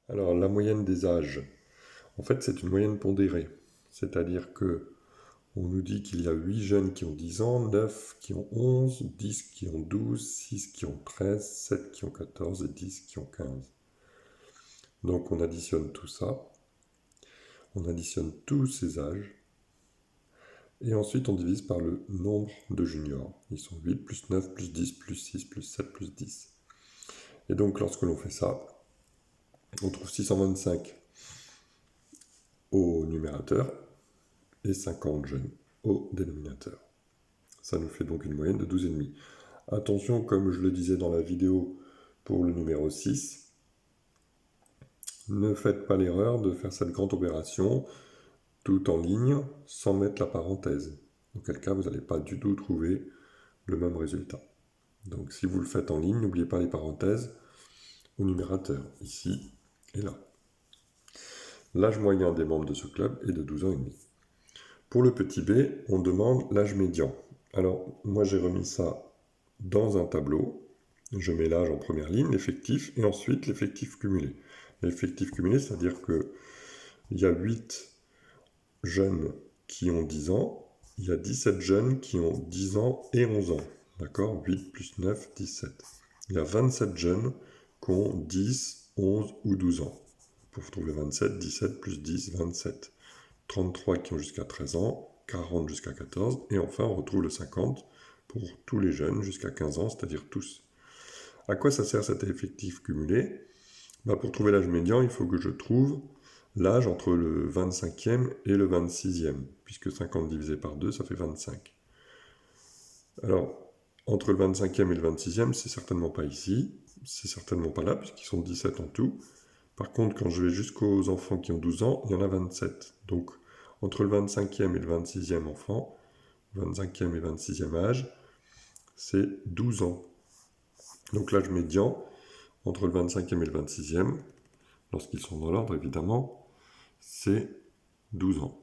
Alors, la moyenne des âges, en fait, c'est une moyenne pondérée. C'est-à-dire que on nous dit qu'il y a 8 jeunes qui ont 10 ans, 9 qui ont 11, 10 qui ont 12, 6 qui ont 13, 7 qui ont 14 et 10 qui ont 15. Donc on additionne tout ça, on additionne tous ces âges, et ensuite on divise par le nombre de juniors. Ils sont 8 plus 9 plus 10 plus 6 plus 7 plus 10. Et donc lorsque l'on fait ça, on trouve 625 au numérateur et 50 jeunes au dénominateur. Ça nous fait donc une moyenne de 12,5. Attention, comme je le disais dans la vidéo pour le numéro 6, ne faites pas l'erreur de faire cette grande opération tout en ligne sans mettre la parenthèse. Auquel cas, vous n'allez pas du tout trouver le même résultat. Donc si vous le faites en ligne, n'oubliez pas les parenthèses au numérateur, ici et là. L'âge moyen des membres de ce club est de 12 ans et demi. Pour le petit b, on demande l'âge médian. Alors, moi j'ai remis ça dans un tableau. Je mets l'âge en première ligne, l'effectif, et ensuite l'effectif cumulé. L'effectif cumulé, c'est-à-dire qu'il y a 8 jeunes qui ont 10 ans, il y a 17 jeunes qui ont 10 ans et 11 ans. D'accord? 8 plus 9, 17. Il y a 27 jeunes qui ont 10, 11 ou 12 ans. Pour trouver 27, 17 plus 10, 27. 33 qui ont jusqu'à 13 ans, 40 jusqu'à 14, et enfin on retrouve le 50 pour tous les jeunes jusqu'à 15 ans, c'est-à-dire tous. À quoi ça sert cet effectif cumulé? Pour trouver l'âge médian, il faut que je trouve l'âge entre le 25e et le 26e, puisque 50 divisé par 2, ça fait 25. Alors, entre le 25e et le 26e, c'est certainement pas ici, c'est certainement pas là, puisqu'ils sont 17 en tout. Par contre, quand je vais jusqu'aux enfants qui ont 12 ans, il y en a 27. Donc, entre le 25e et le 26e enfant, 25e et 26e âge, c'est 12 ans. Donc l'âge médian, entre le 25e et le 26e, lorsqu'ils sont dans l'ordre évidemment, c'est 12 ans.